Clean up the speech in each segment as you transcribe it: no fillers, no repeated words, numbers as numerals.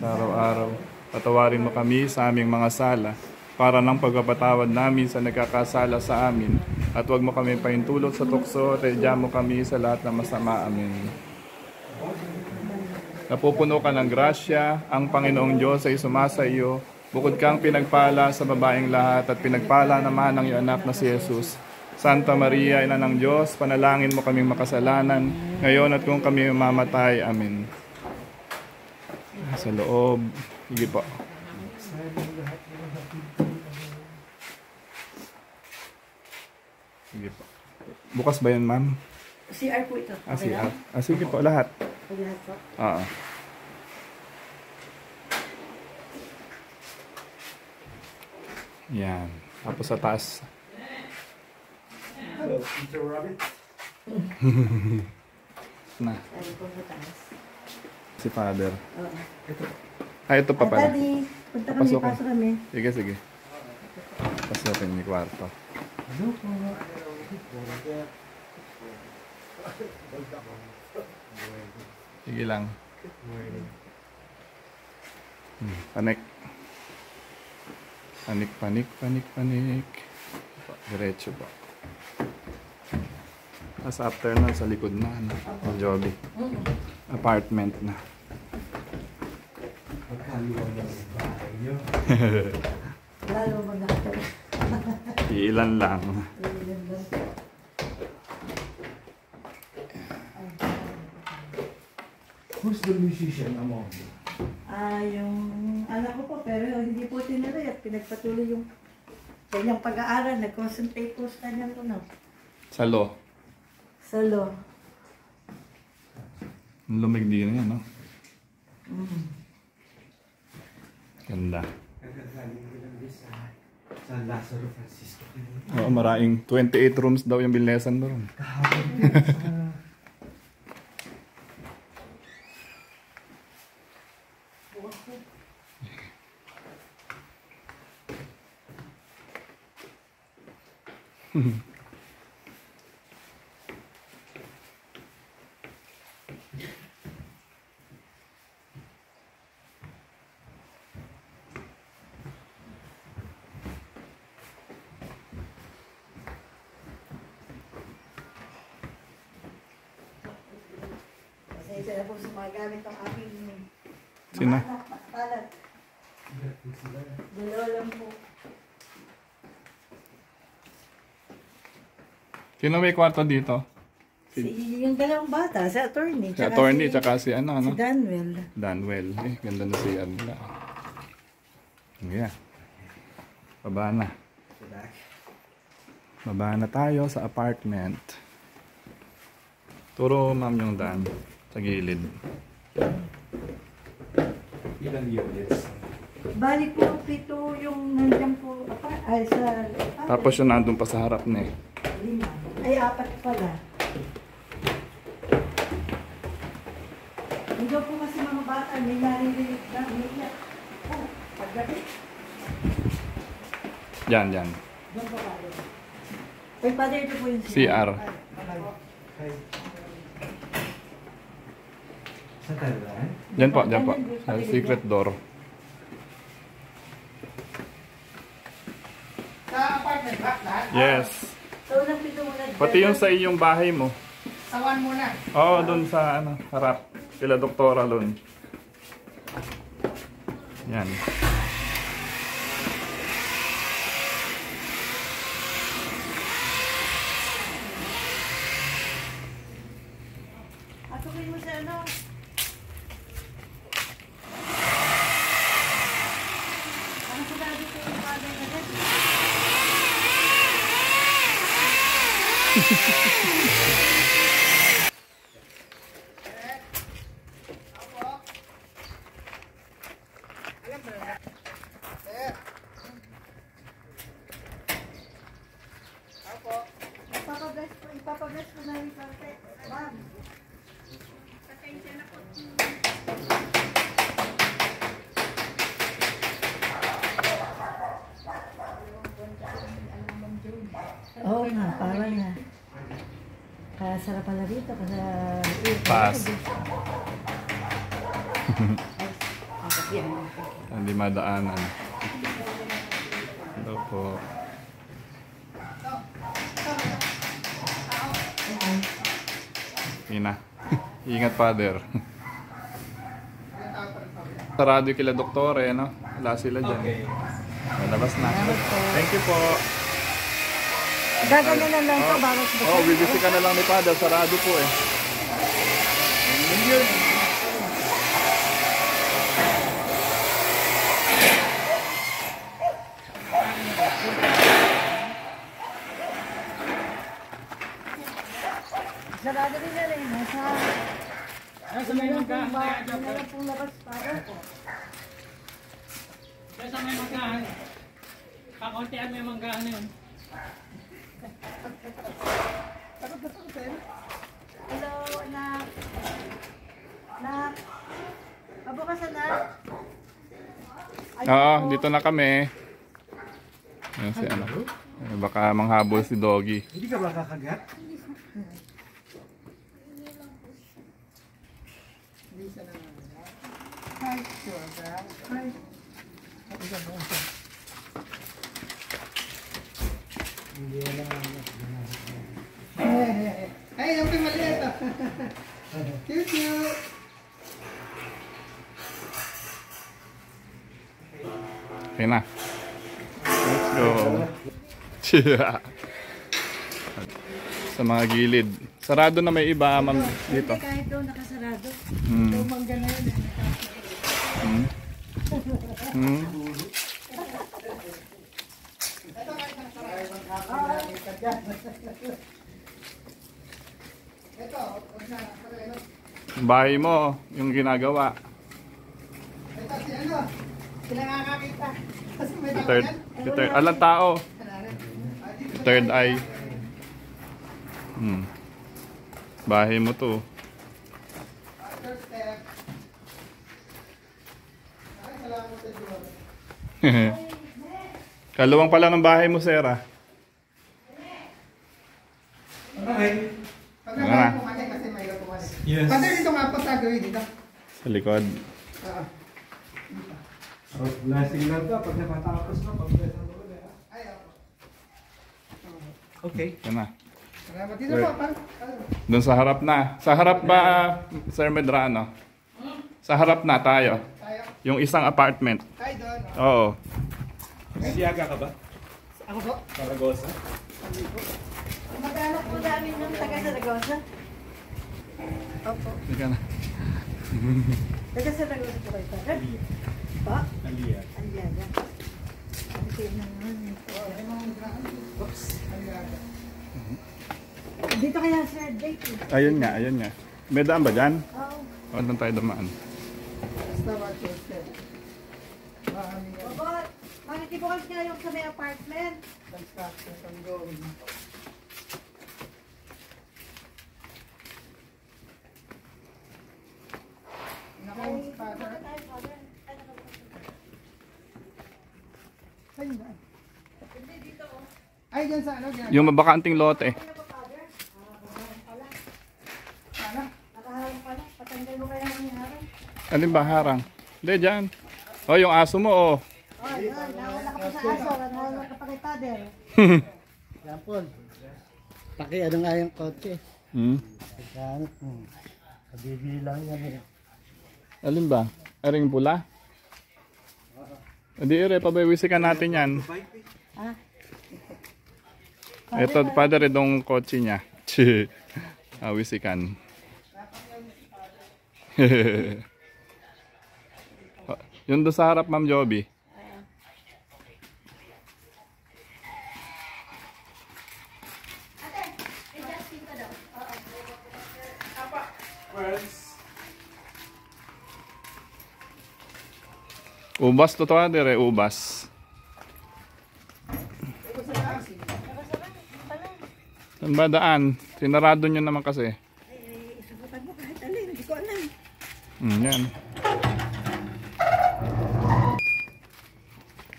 sa araw-araw. Patawarin mo kami sa aming mga sala, para ng pagpapatawad namin sa nagkakasala sa amin. At huwag mo kami pahintulot sa tukso, at idya mo kami sa lahat ng masama. Amen. Napupuno ka ng grasya, ang Panginoong Diyos ay sumasa iyo. Bukod kang pinagpala sa babaeng lahat, at pinagpala naman ang iyong anak na si Jesus. Santa Maria, Ina ng Diyos, panalangin mo kaming makasalanan, ngayon at kung kami mamatay. Amen. Sa loob. Sige po. Sige po. Bukas ba yan, ma'am? CR po ito. CR. Sige po, lahat. Lahat po? Oo. Yan. Tapos sa taas. Hello, Peter Rabbit. Na. Ay, po sa taas. Si Father. Oo. Ito pa pala. Daddy, punta kami, Pasok pasok kami. Sige, sige. Pasukin yung kwarto. Hello po. Sige lang. Panik. Panik, panik, panik, panik. Diretso po. Tapos after nun, sa likod na, ang Joby. Apartment na. Magkaluwag ng bahay nyo. Lalo mag-after. Ilan lang. Who's the musician among you? Yung anak ko po, pero hindi po tinuloy at pinagpatuloy yung kanyang pag-aaral. Nag-concentrate po sa kanyang Sa law. solo. Lumig din na yan, no? Ganda. Kagagaling ko lang sa San Lazaro Francisco. Oo, maraming 28 rooms daw yung bilnesan doon. Kahapon sa... Isa na po sa mga gamit ng aking Sina? palat. Dalawa lang po. Sino may kwarto dito? Yung dalawang bata, si attorney. Si attorney, tsaka si ano, Si ano? Danwell. Danwell. Ganda na si nila. Yeah. Baba na. Baba na tayo sa apartment. Turo ma'am yung Dan sa gilid. Ilang units? Bali po, pito yung nandiyan po, ay sa... Tapos yung nandun pa sa harap na eh. 5. Ay, 4 pala. Hindi po kasi mga bata, may naririnig na, may iyak. Oh, paggabi. Yan, yan. Doon po pala. Ay, father, ito po yung CR. Hi. Sa Taiwan? Dyan po, dyan po. Sa secret door. Sa apartment ba? Lahat? Yes. So, unang pito muna. Pati yung sa iyong bahay mo. Sawan muna. Oo, dun sa ano, harap. Kila doktora dun. Yan. Atukin mo sa ano. Ano ko na dito yung father na dyan? Ipapabless ko na rin parte. Ma'am. Oo nga, parang nga. Sarap pala dito. Pass. Hindi madaanan. Hello po. Ina. Ingat, Father. Sarado kila doktore, no? Wala sila dyan. Malabas na. Thank you po. Gagawin na lang ito bago sa Oh, bibisi ka na lang ni Father. Sarado po eh. Sarado rin na rin. Nasa may magkahan na yan. Hindi na lang pong labas para. Nasa may magkahan. Kakuntian may magkahan na yun. Hello, anak. Anak. Mabukas, anak. Oo, dito na kami. Yan si ano. Baka manghabol si Doggy. Hindi ka ba kakagat? Ay, yung maliit. Cute, cute. Okay na. Let's go. Chia. Sa mga gilid. Sarado na may iba, ma'am, dito. Hindi kahit doon nakasarado. Hmm. Tumangga na yun. Hmm. Hmm. Bahay mo, yung ginagawa. Sila nakakita. Kasi may Third, alang tao. Third eye. Hmm. Bahay mo to. Kaluwang pala ng bahay mo, Sarah. Okay. Ano na? kasi mahirap pumasok. Yes. Father, dito nga po sa gawin dito. Sa likod. Oh, wala signal ka pag napatapos na. Ay, ako. Okay. Yan na. Salamat dito po. Doon sa harap na. Sa harap ba, Sir Medrano? Sa harap na tayo. Tayo. Yung isang apartment. Tayo doon. Oo. Siyaga ka ba? Ako po. Saragosa? Mag-anak po namin ng taga Saragosa. Opo. Sige na. Taga Saragosa po kayo, Father? Pa? Aliyah. Aliaga. Ang tingnan naman. Oops. Dito kaya sa date eh. Ayun nga, ayun nga. May daan ba dyan? Oo. O, doon tayo dumaan. Basta ma-choose. Baba, makikibukas nga yung sa may apartment. Construction from going. Ay, Father. tayo, Father. Saan ba? Hindi, dito oh. Ay, dyan sa ano? Dyan. Yung mabakanting lote. Ano ba, Father? Pala. Sana. Nakaharang pala. Patanggal mo kaya ang harang. Alin ba harang? Hindi, dyan. O, yung aso mo, oh. Oh, yun. Nawala ka pa sa aso. Nawala ka pa kay Father. Yan po. Paki ano nga yung kotse. Hmm. Pagkaanot mo. Kabibili lang yan eh. Alin ba? Aring pula? Hindi, ere, pabaywisikan natin yan. Ah. Ito, Father, itong kotse niya. Wisikan. Yung doon sa harap, Ma'am Joby. Ubas to, Father, eh, ubas. Saan ba daan? Sinarado nyo naman kasi. Isubukan mo kahit alin. Hindi ko alam. Yan.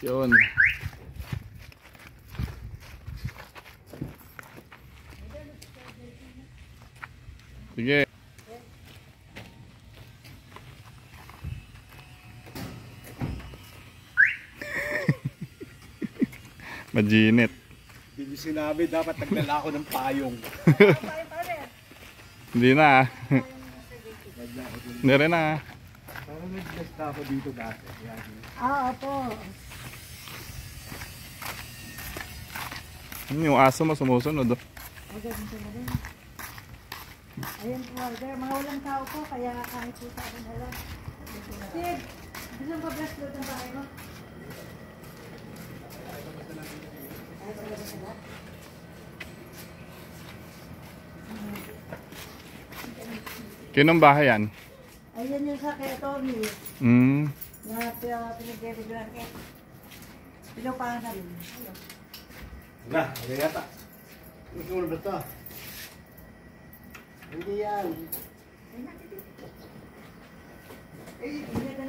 Yun. Sige. Majinit. Hindi nyo sinabi, dapat nagdala ako ng payong. Hindi na. Hindi rin na. Parang nag-bless na ako dito dati. Yan. Opo. Yung aso mo sumusunod. Oh. Ayan po, order. Mga walang tao po, kaya kahit po sa akin na lang. Sid, gusto mo ba-bless load ng bahay mo? Kinong bahay yan? Ayan yung sa kay Tommy. Na pinag-deliveran kay. Pinupahan na rin. Wala, wala yata. Ito ba ito? Hindi yan. Ay, hindi na